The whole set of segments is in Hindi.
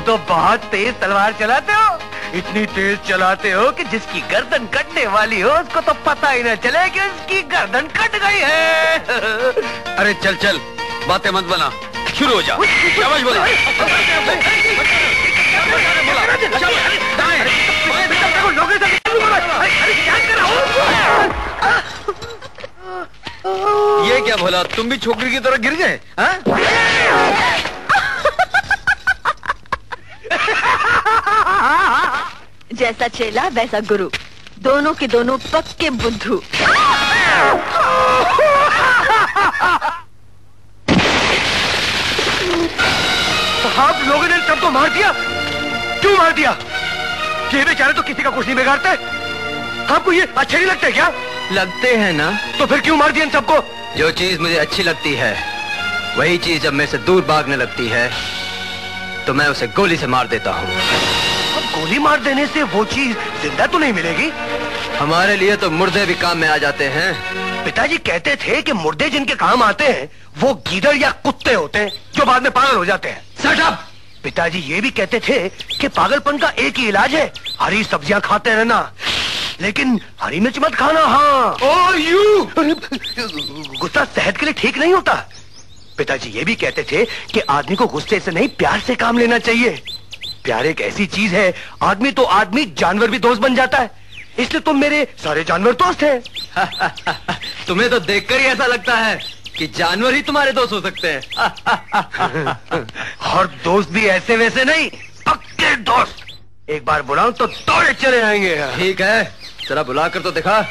तो बहुत तेज तलवार चलाते हो, इतनी तेज चलाते हो कि जिसकी गर्दन कटने वाली हो उसको तो पता ही न चले कि उसकी गर्दन कट गई है। अरे चल चल, बातें मत बना, शुरू हो जा। शाबाश बोला। ये क्या बोला, तुम भी छोकरी की तरह गिर गए? जैसा चेला वैसा गुरु, दोनों के दोनों पक्के बुद्धू। आप लोगों ने सबको मार दिया, क्यों मार दिया? ये बेचारे तो किसी का कुछ नहीं बिगाड़ते, आपको ये अच्छे नहीं लगते क्या? लगते हैं ना, तो फिर क्यों मार दिया इन सबको? जो चीज मुझे अच्छी लगती है वही चीज जब मेरे से दूर भागने लगती है तो मैं उसे गोली से मार देता हूँ। अब गोली मार देने से वो चीज जिंदा तो नहीं मिलेगी? हमारे लिए तो मुर्दे भी काम में आ जाते हैं। पिताजी कहते थे कि मुर्दे जिनके काम आते हैं वो गीदड़ या कुत्ते होते हैं जो बाद में पागल हो जाते हैं। Shut up! पिताजी ये भी कहते थे कि पागलपन का एक ही इलाज है, हरी सब्जियां खाते रहना, लेकिन हरी मिर्च मत खाना। हाँ, और यू गुस्सा सेहत के लिए ठीक नहीं होता। पिताजी ये भी कहते थे कि आदमी को गुस्से से नहीं प्यार से काम लेना चाहिए। प्यार एक ऐसी चीज है, आदमी तो आदमी, जानवर भी दोस्त बन जाता है, इसलिए तुम मेरे सारे जानवर दोस्त हैं। तुम्हें तो देखकर ही ऐसा लगता है कि जानवर ही तुम्हारे दोस्त हो सकते हैं। और दोस्त भी ऐसे वैसे नहीं, पक्के दोस्त। एक बार बुलाऊं तो दौड़े चले आएंगे। ठीक है, जरा बुला कर तो दिखा।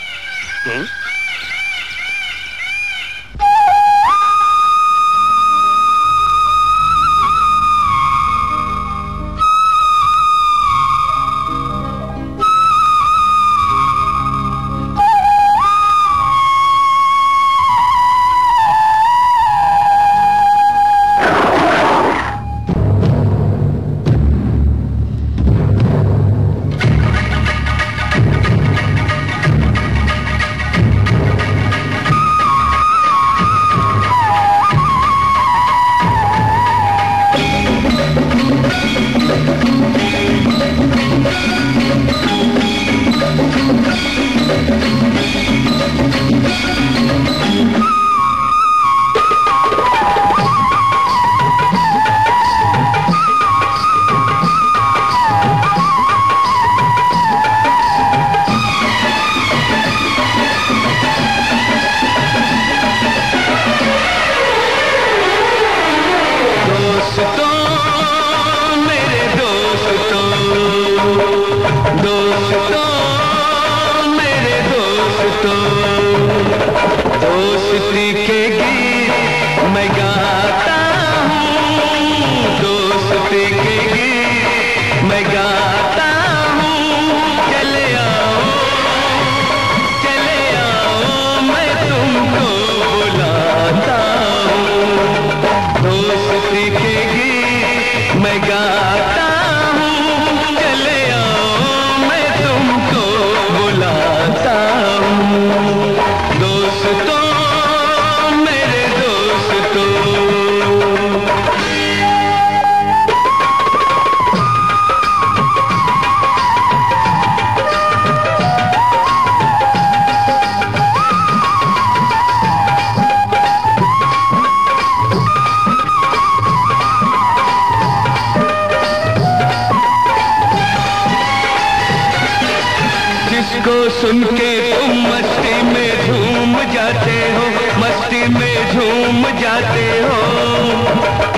सुन के तुम मस्ती में झूम जाते हो, मस्ती में झूम जाते हो।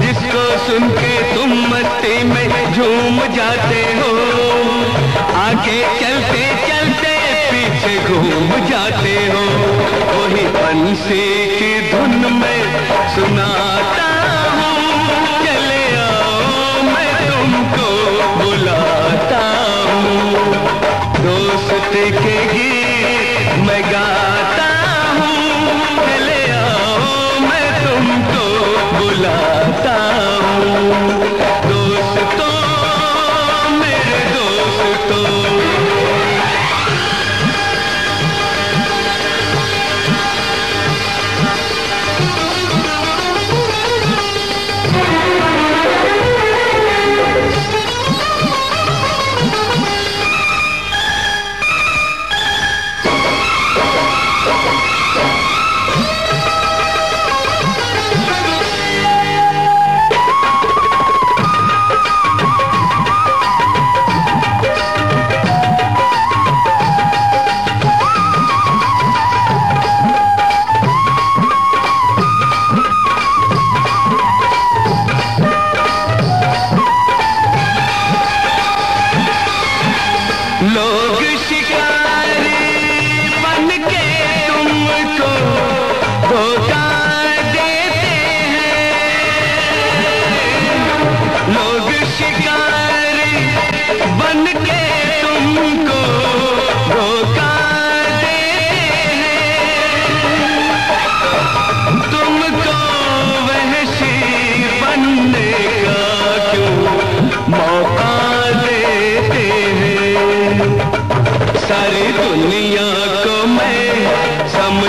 जिसको सुन के तुम मस्ती में झूम जाते हो, आगे चलते चलते पीछे घूम जाते हो। वही बंसी की धुन में सुनाता हूँ, चले आओ मैं तुमको बुलाता हूँ। दोस्ती के गीत मैं गाता हूँ, चले आओ मैं तुमको बुलाता हूँ। दोस्तों मेरे दोस्तों,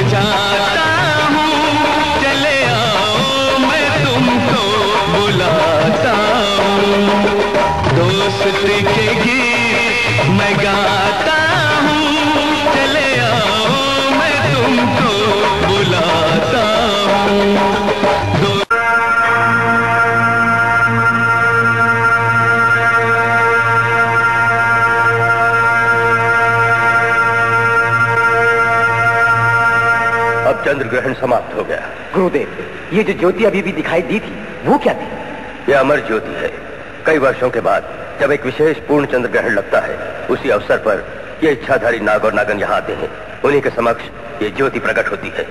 जाता हूँ, चले आओ मैं तुमको बुलाता हूँ। दोस्ती के गीत मैं गाता हूँ, चले आओ मैं तुमको बुलाता हूँ। अब चंद्र ग्रहण समाप्त हो गया। गुरुदेव, ये जो ज्योति अभी भी दिखाई दी थी, वो क्या थी? यह अमर ज्योति है। कई वर्षों के बाद जब एक विशेष पूर्ण चंद्र ग्रहण लगता है, उसी अवसर पर ये इच्छाधारी नाग और नागन यहाँ आते हैं। उन्हीं के समक्ष ये ज्योति प्रकट होती है।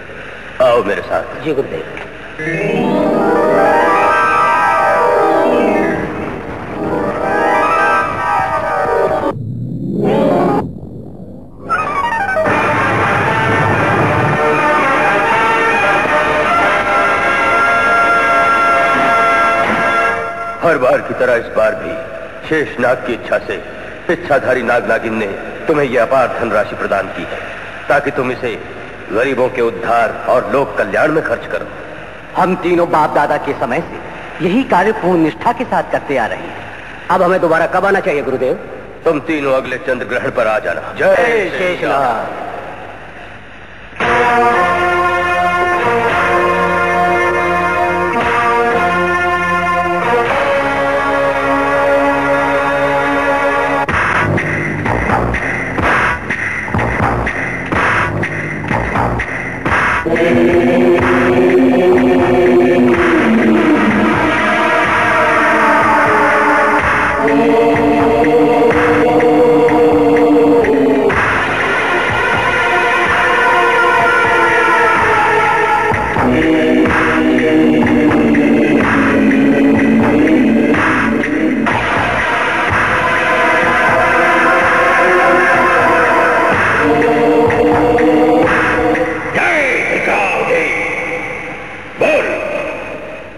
आओ मेरे साथ। जी गुरुदेव। हर बार की तरह इस बार भी शेष नाग की इच्छा से इच्छाधारी नाग नागिन ने तुम्हें यह अपार धनराशि प्रदान की है, ताकि तुम इसे गरीबों के उद्धार और लोक कल्याण में खर्च करो। हम तीनों बाप दादा के समय से यही कार्य पूर्ण निष्ठा के साथ करते आ रहे हैं। अब हमें दोबारा कब आना चाहिए गुरुदेव? तुम तीनों अगले चंद्र ग्रहण पर आ जाना। जय शेषनाग।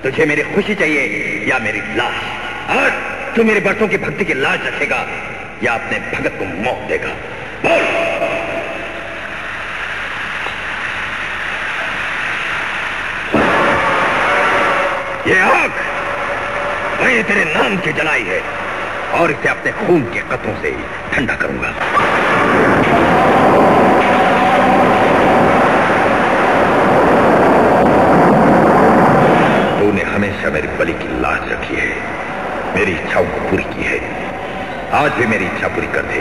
तुझे मेरी खुशी चाहिए या मेरी लाश? आज तू मेरे बरसों की भक्ति की लाज रखेगा या अपने भगत को मौत देगा? बोल। ये आग मैंने तेरे नाम की जलाई है और इसे अपने खून के कतरों से ठंडा करूंगा। तूने हमेशा मेरी बलि की लाज रखी है, मेरी इच्छाओं को पूरी की है। आज भी मेरी इच्छा पूरी कर दे।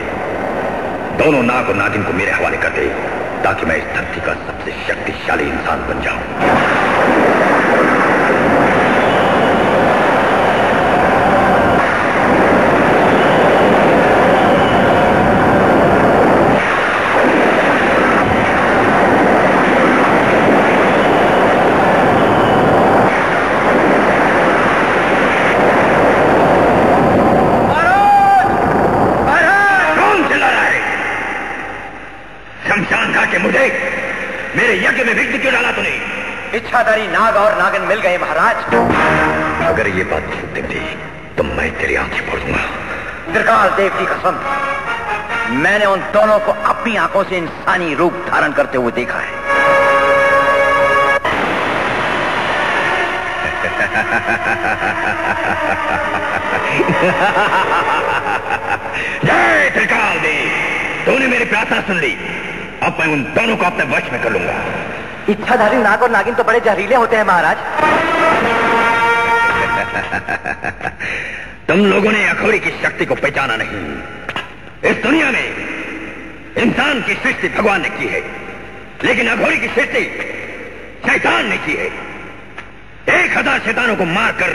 दोनों नाग और नागिन को मेरे हवाले कर दे, ताकि मैं इस धरती का सबसे शक्तिशाली इंसान बन जाऊं। मेरे यज्ञ में विघ्न क्यों डाला तूने? इच्छाधारी नाग और नागन मिल गए महाराज। अगर ये बात छूट थी तो मैं तेरी आंखें फोड़ूंगा। त्रिकाल देव की कसम, मैंने उन दोनों को अपनी आंखों से इंसानी रूप धारण करते हुए देखा है। जय त्रिकाल देव, तूने मेरी प्रार्थना सुन ली। अब मैं उन दोनों को अपने वश में कर लूंगा। इच्छाधारी नाग और नागिन तो बड़े जहरीले होते हैं महाराज। तुम लोगों ने अघोरी की शक्ति को पहचाना नहीं। इस दुनिया में इंसान की सृष्टि भगवान ने की है, लेकिन अघोरी की सृष्टि शैतान ने की है। 1000 शैतानों को मारकर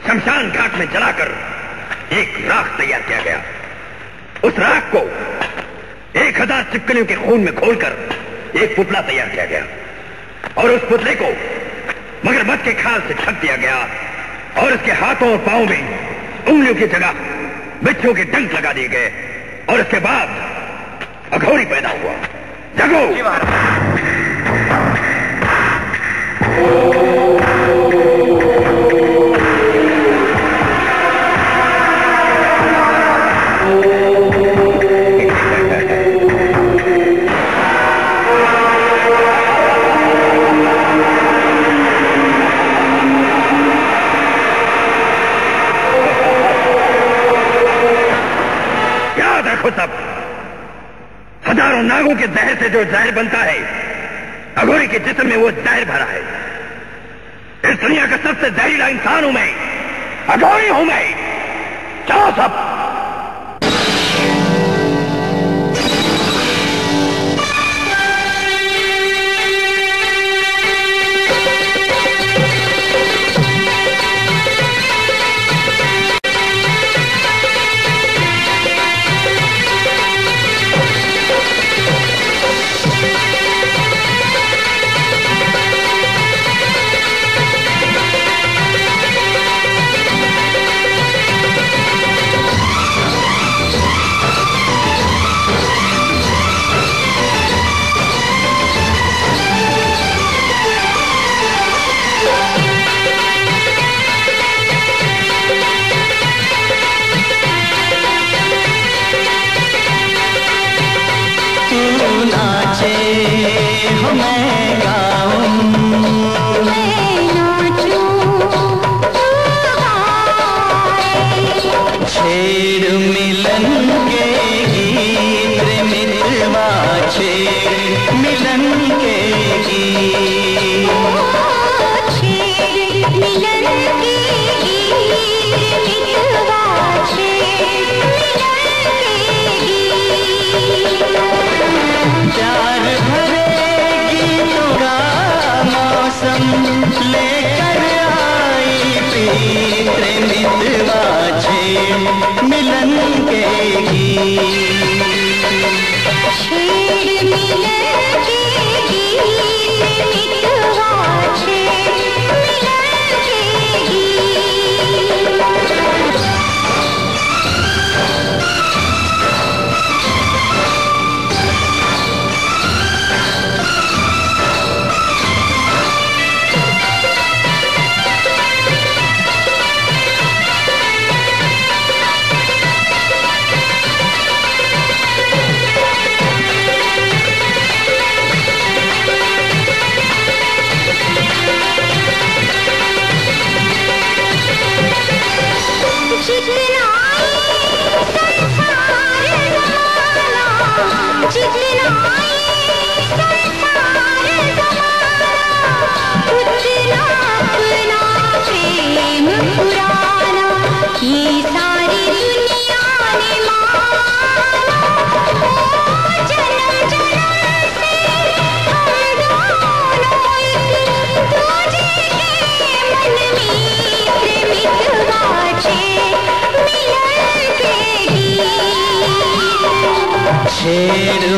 शमशान घाट में जलाकर एक राख तैयार किया गया। उस राख को 1000 चिपकलियों के खून में घोलकर एक पुतला तैयार किया गया और उस पुतले को मगरमच्छ के खाल से ढक दिया गया और उसके हाथों और पांवों में उंगलियों की जगह बिच्छू के डंक लगा दिए गए और उसके बाद अघोरी पैदा हुआ। जगो। देखो सब, हजारों नागों के जहर से जो जहर बनता है, अघोरी के जिस्म में वो जहर भरा है। इस दुनिया का सबसे जहरीला इंसान हूं मैं, अघोरी हूं मैं। चलो सब। छेड़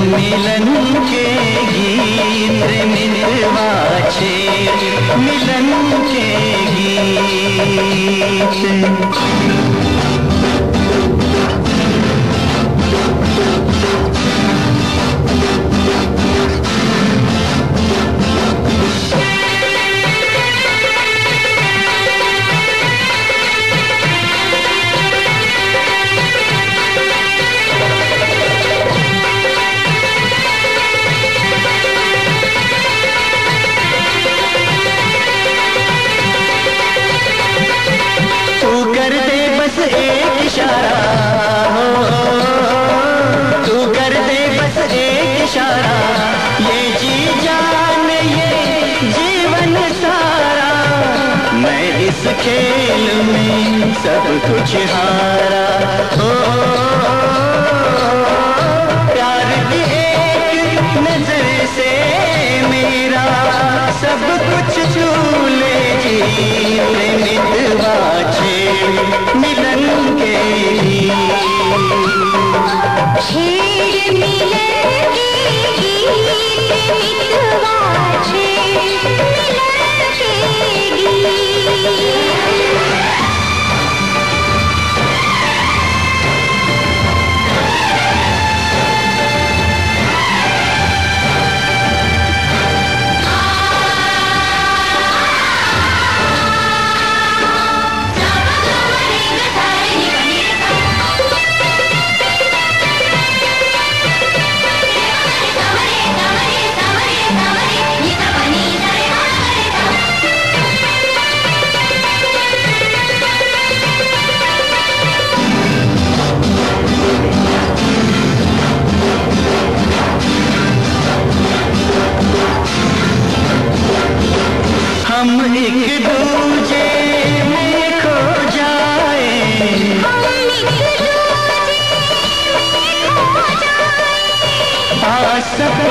मिलन के गीत मिलवा, छेड़ मिलन के गीत। खेल में सब कुछ हारा, ओ प्यार की एक नजर से मेरा सब कुछ छू लेगी। मितवा छेड़ मिलन के छेड़ मिलन के मितवा छेड़ मिलन के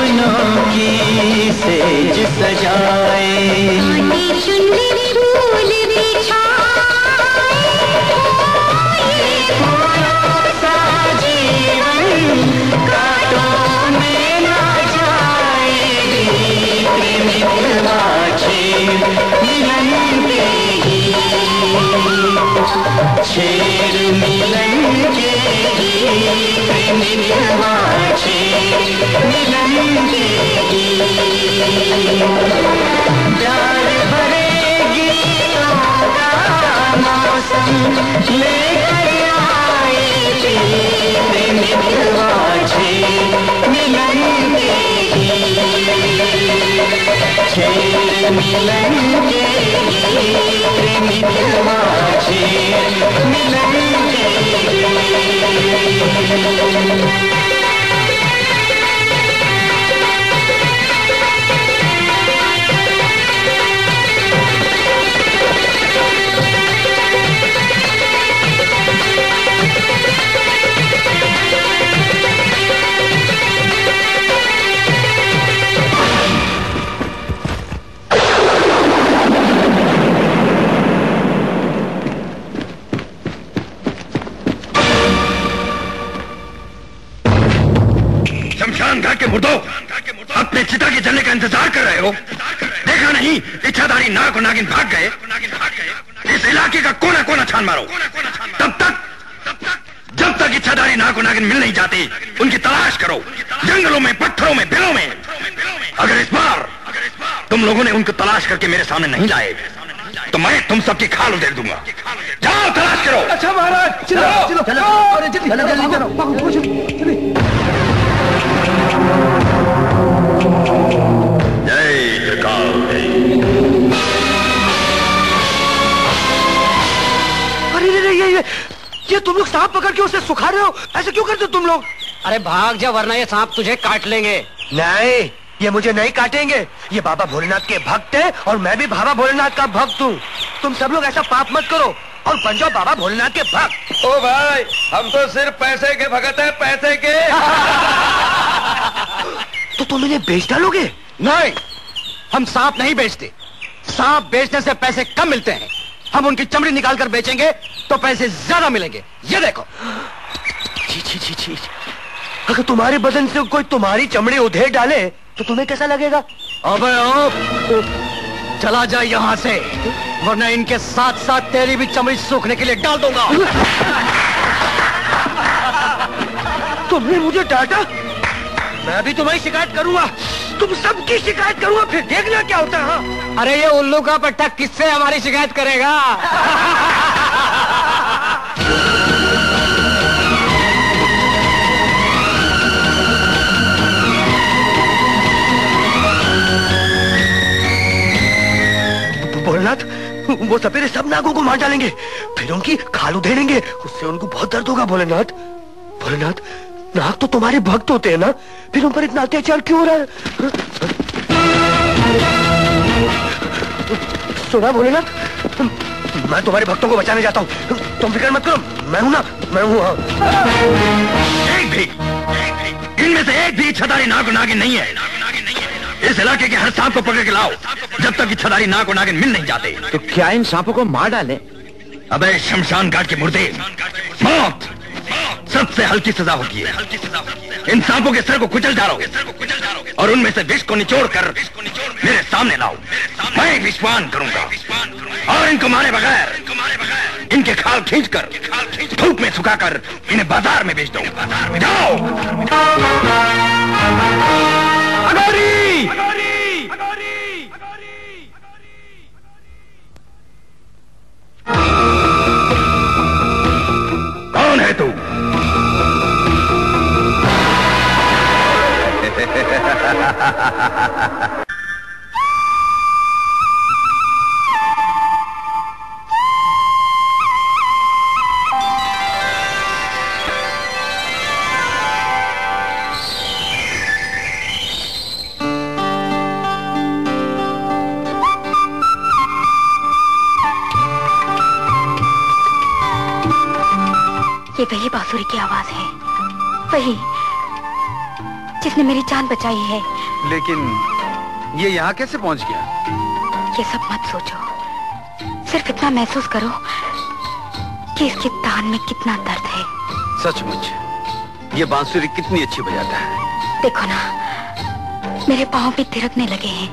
फूलों की सेज सजाए, चुनरी फूल बिछाए, फूलों सा जीवन कांटों में ना जाए, मिलवा छेड़ मिलन के छेड़ मिलन के मिलवा छेड़ मिलन के प्यार भरे गीतों का मौसम लेकर आए, मिलवा छेड़ मिलन के छेड़ मिलन के मिलवा छेड़ मिलन के। शमशान घाट के मुर्दों, अपने चिता के जलने का इंतजार कर रहे हो? देखा नहीं इच्छाधारी नाग और नागिन भाग गए? इस इलाके का कोना कोना छान मारो, तब तक जब तक इच्छाधारी नाग और नागिन मिल नहीं जाते उनकी तलाश करो, जंगलों में, पत्थरों में, बिलों में। अगर इस बार तुम लोगों ने उनको तलाश करके मेरे सामने नहीं लाए तो मैं तुम सबकी खाल उधेड़ दूंगा। जाओ तलाश करो। अच्छा महाराज, चलो चलो चलो जल्दी चलो। जय त्रिकाल। अरे ये तुम लोग सांप पकड़ के उसे सुखा रहे हो, ऐसे क्यों करते हो तुम लोग? अरे भाग जा वरना ये सांप तुझे काट लेंगे। नहीं, ये मुझे नहीं काटेंगे। ये बाबा भोलेनाथ के भक्त हैं और मैं भी बाबा भोलेनाथ का भक्त हूँ। तुम सब लोग ऐसा पाप मत करो और बन जाओ बाबा भोलेनाथ के भक्त। ओ भाई, हम तो सिर्फ पैसे के भगत हैं, पैसे के। तो तुम इन्हें बेच डालोगे? नहीं, हम सांप नहीं बेचते। सांप बेचने से पैसे कम मिलते हैं। हम उनकी चमड़ी निकाल कर बेचेंगे तो पैसे ज्यादा मिलेंगे। ये देखो। छी छी छी छी। अगर तुम्हारे बदन से कोई तुम्हारी चमड़ी उधेड़ डाले तो तुम्हें कैसा लगेगा? अबे चला जा यहाँ से, वरना इनके साथ साथ तेरी भी चमड़ी सूखने के लिए डाल दूंगा। तुमने मुझे डांटा, मैं भी तुम्हारी शिकायत करूंगा। तुम सबकी शिकायत करूंगा, फिर देखना क्या होता है। हाँ? अरे ये उल्लू का पट्टा किससे हमारी शिकायत करेगा? भोलेनाथ, वो सपेरे सब नागों को मार डालेंगे, फिर उनकी खाल उधेड़ेंगे, उससे उनको बहुत दर्द होगा। भोलेनाथ, भोलेनाथ, नाग तो तुम्हारे भक्त होते हैं ना, फिर उन पर इतना अत्याचार क्यों हो रहा है? सुना भोलेनाथ, मैं तुम्हारे भक्तों को बचाने जाता हूँ, तुम फिक्र मत करो, मैं हूं ना, मैं हूं। एक भी इनमें से एक भी इच्छाधारी नाग और नागिन नहीं है। इस इलाके के हर सांप को पकड़ के लाओ, जब तक इच्छाधारी नाग और नागिन मिल नहीं जाते। तो क्या इन सांपों को मार डालें? अबे शमशान घाट के मुर्दे, मौत सबसे हल्की सजा होगी। इन सांपों के सर को कुचल डालो और उनमें से विष को निचोड़ कर मेरे सामने लाओ। मैं विषपान करूंगा और इनको मारे बगैर इनके खाल खींचकर धूप में सुखाकर इन्हें बाजार में बेच दो। जाओ। अघोरी! कौन है तू? ये वही बांसुरी की आवाज है, वही जिसने मेरी जान बचाई है। लेकिन ये यहाँ कैसे पहुँच गया? ये सब मत सोचो, सिर्फ इतना महसूस करो कि इसके तान में कितना दर्द है। सचमुच ये बांसुरी कितनी अच्छी बजाता है। देखो ना, मेरे पाँव भी थिरकने लगे हैं।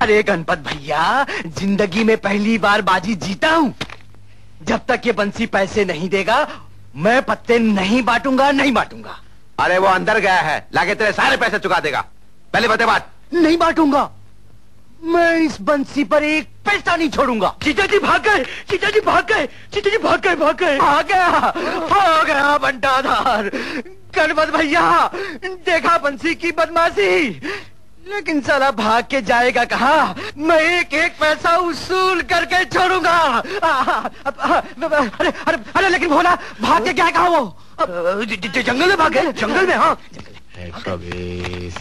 अरे गणपत भैया, जिंदगी में पहली बार बाजी जीता हूँ। जब तक ये बंसी पैसे नहीं देगा मैं पत्ते नहीं बांटूंगा, नहीं बांटूंगा। अरे वो अंदर गया है, लाके तेरे सारे पैसे चुका देगा। पहले बते बात। नहीं बांटूंगा, मैं इस बंसी पर एक पैसा नहीं छोड़ूंगा। जीजा जी भाग गए, जीजा जी भाग गए, जीजा जी भाग गए, भाग गए। आ गया बंटाधार। गणपत भैया, देखा बंसी की बदमाशी, लेकिन साला भाग के जाएगा कहाँ? मैं एक एक पैसा उसूल करके छोड़ूंगा। अरे लेकिन भोला, भाग के गया कहाँ वो? जंगल में भाग गए, जंगल में। हाँ, 120